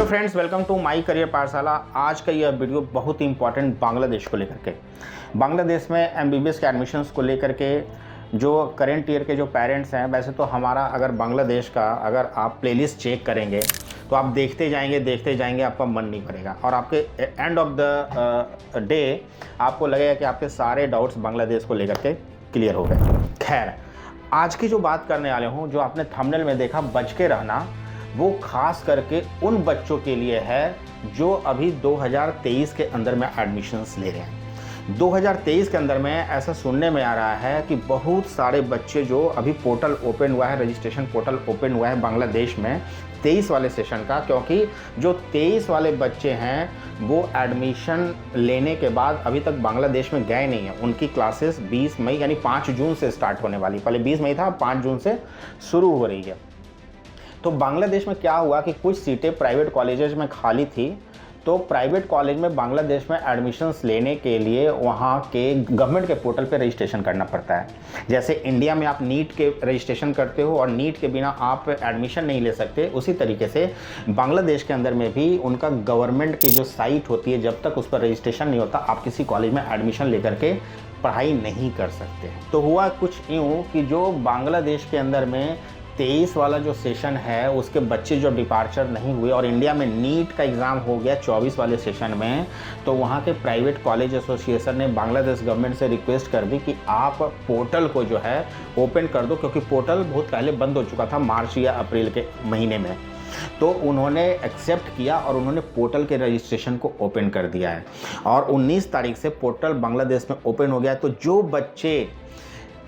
Hello friends, welcome to my career Pathshala. आज का यह वीडियो बहुत ही इंपॉर्टेंट बांग्लादेश को लेकर के, बांग्लादेश में एमबीबीएस के एडमिशन्स को लेकर के जो करंट ईयर के जो पेरेंट्स हैं, वैसे तो हमारा अगर बांग्लादेश का अगर आप प्लेलिस्ट चेक करेंगे तो आप देखते जाएंगे, आपका मन नहीं भरेगा और आपके एंड ऑफ द डे आपको लगेगा कि आपके सारे डाउट्स बांग्लादेश को लेकर के क्लियर हो गए। खैर, आज की जो बात करने वाले हूँ, जो आपने थंबनेल में देखा बच के रहना, वो खास करके उन बच्चों के लिए है जो अभी 2023 के अंदर में एडमिशन्स ले रहे हैं। 2023 के अंदर में ऐसा सुनने में आ रहा है कि बहुत सारे बच्चे जो अभी पोर्टल ओपन हुआ है, रजिस्ट्रेशन पोर्टल ओपन हुआ है बांग्लादेश में 23 वाले सेशन का, क्योंकि जो 23 वाले बच्चे हैं वो एडमिशन लेने के बाद अभी तक बांग्लादेश में गए नहीं हैं। उनकी क्लासेस 20 मई यानी 5 जून से स्टार्ट होने वाली, पहले 20 मई था, 5 जून से शुरू हो रही है। तो बांग्लादेश में क्या हुआ कि कुछ सीटें प्राइवेट कॉलेजेस में खाली थी, तो प्राइवेट कॉलेज में बांग्लादेश में एडमिशन्स लेने के लिए वहाँ के गवर्नमेंट के पोर्टल पे रजिस्ट्रेशन करना पड़ता है। जैसे इंडिया में आप नीट के रजिस्ट्रेशन करते हो और नीट के बिना आप एडमिशन नहीं ले सकते, उसी तरीके से बांग्लादेश के अंदर में भी उनका गवर्नमेंट की जो साइट होती है, जब तक उस पर रजिस्ट्रेशन नहीं होता आप किसी कॉलेज में एडमिशन लेकर के पढ़ाई नहीं कर सकते। तो हुआ कुछ यूँ कि जो बांग्लादेश के अंदर में 23 वाला जो सेशन है उसके बच्चे जो डिपार्चर नहीं हुए और इंडिया में नीट का एग्ज़ाम हो गया 24 वाले सेशन में, तो वहाँ के प्राइवेट कॉलेज एसोसिएशन ने बांग्लादेश गवर्नमेंट से रिक्वेस्ट कर दी कि आप पोर्टल को जो है ओपन कर दो, क्योंकि पोर्टल बहुत पहले बंद हो चुका था मार्च या अप्रैल के महीने में। तो उन्होंने एक्सेप्ट किया और उन्होंने पोर्टल के रजिस्ट्रेशन को ओपन कर दिया है और 19 तारीख से पोर्टल बांग्लादेश में ओपन हो गया। तो जो बच्चे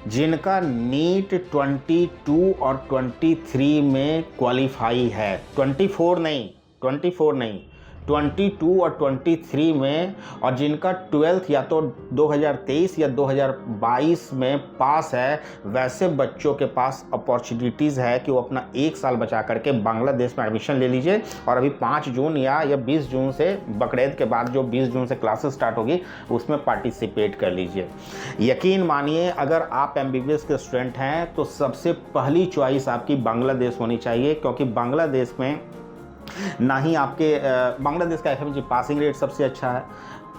जिनका नीट 22 और 23 में क्वालिफाई है, 24 नहीं 22 और 23 में, और जिनका 12th या तो 2023 या 2022 में पास है, वैसे बच्चों के पास अपॉर्चुनिटीज़ है कि वो अपना 1 साल बचा करके बांग्लादेश में एडमिशन ले लीजिए और अभी 5 जून या 20 जून से, बकरीद के बाद जो 20 जून से क्लासेस स्टार्ट होगी उसमें पार्टिसिपेट कर लीजिए। यकीन मानिए, अगर आप एमबीबीएस के स्टूडेंट हैं तो सबसे पहली चॉइस आपकी बांग्लादेश होनी चाहिए, क्योंकि बांग्लादेश में ना ही आपके बांग्लादेश का एफएमजी पासिंग रेट सबसे अच्छा है,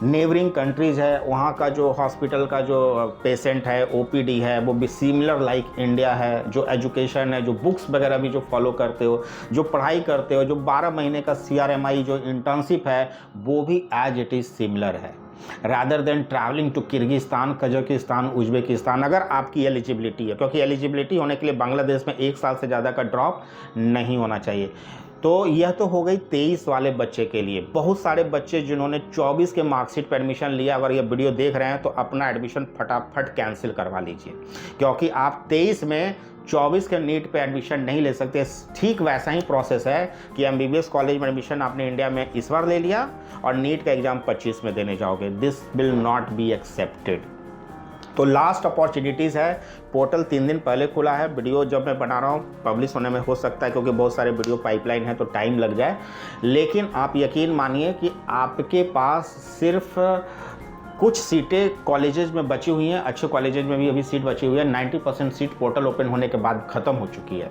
नेबरिंग कंट्रीज़ है, वहाँ का जो हॉस्पिटल का जो पेशेंट है, ओपीडी है, वो भी सिमिलर लाइक इंडिया है। जो एजुकेशन है, जो बुक्स वगैरह भी जो फॉलो करते हो, जो पढ़ाई करते हो, जो 12 महीने का CRMI जो इंटर्नशिप है, वो भी एज इट इज़ सिमिलर है, rather than travelling to Kyrgyzstan, Kazakhstan, Uzbekistan, अगर आपकी एलिजिबिलिटी है, क्योंकि एलिजिबिलिटी होने के लिए बांग्लादेश में 1 साल से ज़्यादा का ड्रॉप नहीं होना चाहिए। तो यह तो हो गई 23 वाले बच्चे के लिए। बहुत सारे बच्चे जिन्होंने 24 के मार्कशीट पर एडमिशन लिया, अगर ये वीडियो देख रहे हैं तो अपना एडमिशन फटाफट कैंसिल करवा लीजिए, क्योंकि आप 23 में 24 के नीट पे एडमिशन नहीं ले सकते। ठीक वैसा ही प्रोसेस है कि एमबीबीएस कॉलेज में एडमिशन आपने इंडिया में इस बार ले लिया और नीट का एग्ज़ाम 25 में देने जाओगे, this will not be accepted. तो लास्ट अपॉर्चुनिटीज़ है, पोर्टल 3 दिन पहले खुला है। वीडियो जब मैं बना रहा हूँ पब्लिश होने में हो सकता है, क्योंकि बहुत सारे वीडियो पाइपलाइन है तो टाइम लग जाए, लेकिन आप यकीन मानिए कि आपके पास सिर्फ कुछ सीटें कॉलेजेस में बची हुई हैं, अच्छे कॉलेजेस में भी अभी सीट बची हुई है। 90% सीट पोर्टल ओपन होने के बाद ख़त्म हो चुकी है।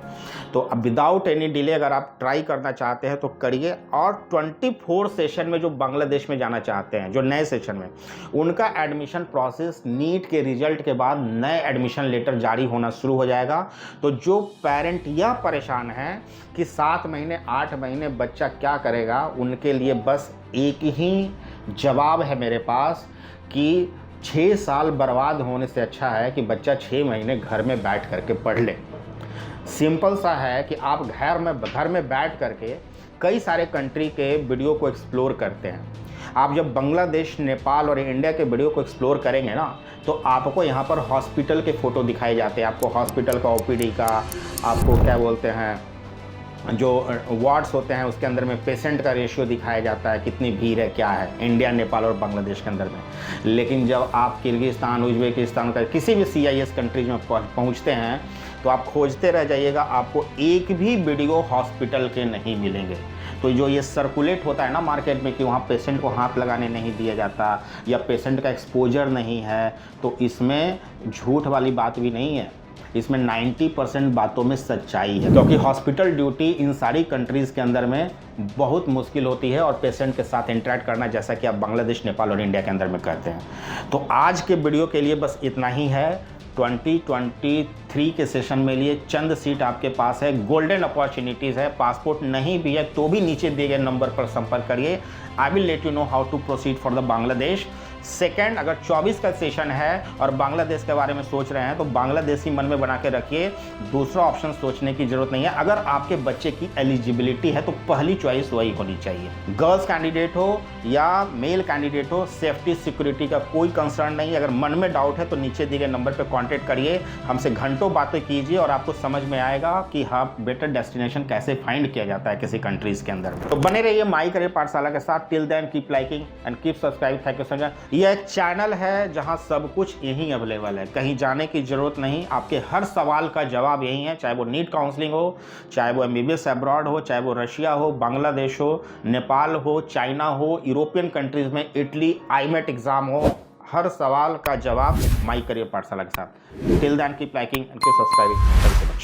तो अब विदाउट एनी डिले अगर आप ट्राई करना चाहते हैं तो करिए। और 24 सेशन में जो बांग्लादेश में जाना चाहते हैं, जो नए सेशन में, उनका एडमिशन प्रोसेस नीट के रिजल्ट के बाद नए एडमिशन लेटर जारी होना शुरू हो जाएगा। तो जो पेरेंट यह परेशान हैं कि 7 महीने 8 महीने बच्चा क्या करेगा, उनके लिए बस एक ही जवाब है मेरे पास कि 6 साल बर्बाद होने से अच्छा है कि बच्चा 6 महीने घर में बैठ करके पढ़ ले। सिंपल सा है कि आप घर में बैठ करके कई सारे कंट्री के वीडियो को एक्सप्लोर करते हैं। आप जब बांग्लादेश, नेपाल और इंडिया के वीडियो को एक्सप्लोर करेंगे ना, तो आपको यहाँ पर हॉस्पिटल के फ़ोटो दिखाए जाते हैं, आपको हॉस्पिटल का ओपीडी का, आपको क्या बोलते हैं, जो वार्ड्स होते हैं उसके अंदर में पेशेंट का रेशियो दिखाया जाता है, कितनी भीड़ है, क्या है, इंडिया, नेपाल और बांग्लादेश के अंदर में। लेकिन जब आप किर्गिस्तान, उज्बेकिस्तान का किसी भी CIS कंट्रीज में पहुंचते हैं तो आप खोजते रह जाइएगा, आपको एक भी वीडियो हॉस्पिटल के नहीं मिलेंगे। तो जो ये सर्कुलेट होता है ना मार्केट में कि वहाँ पेशेंट को हाथ लगाने नहीं दिया जाता या पेशेंट का एक्सपोजर नहीं है, तो इसमें झूठ वाली बात भी नहीं है। इसमें 90% बातों में सच्चाई है, क्योंकि हॉस्पिटल ड्यूटी इन सारी कंट्रीज़ के अंदर में बहुत मुश्किल होती है और पेशेंट के साथ इंटरेक्ट करना, जैसा कि आप बांग्लादेश, नेपाल और इंडिया के अंदर में करते हैं। तो आज के वीडियो के लिए बस इतना ही है। 2023 के सेशन में लिए चंद सीट आपके पास है, गोल्डन अपॉर्चुनिटीज़ है। पासपोर्ट नहीं भी है तो भी नीचे दिए गए नंबर पर संपर्क करिए। I will let you know how to proceed for the Bangladesh. Second, अगर 24 का सेशन है और बांग्लादेश के बारे में सोच रहे हैं तो बांग्लादेश ही मन में बना के रखिए, दूसरा ऑप्शन सोचने की जरूरत नहीं है। अगर आपके बच्चे की एलिजिबिलिटी है तो पहली चॉइस वही होनी चाहिए। गर्ल्स कैंडिडेट हो या मेल कैंडिडेट हो, सेफ्टी सिक्योरिटी का कोई कंसर्न नहीं। अगर मन में डाउट है तो नीचे दिए गए नंबर पर कॉन्टेक्ट करिए, हमसे घंटों बातें कीजिए और आपको समझ में आएगा कि हाँ, बेटर डेस्टिनेशन कैसे फाइंड किया जाता है किसी कंट्रीज के अंदर। तो बने रहिए माई करियर पाठशाला के साथ। Till then keep liking and keep subscribe. Thank you so much. यह एक चैनल है जहां सब कुछ यहीं अवेलेबल है, कहीं जाने की जरूरत नहीं। आपके हर सवाल का जवाब यहीं है, चाहे वो नीट काउंसलिंग हो, चाहे वो MBBS अब्रॉड हो, चाहे वो रशिया हो, बांग्लादेश हो, नेपाल हो, चाइना हो, यूरोपियन कंट्रीज में इटली, IMET एग्जाम हो, हर सवाल का जवाब माई करियर पाठशाला के साथ। Till then keep liking and keep subscribing.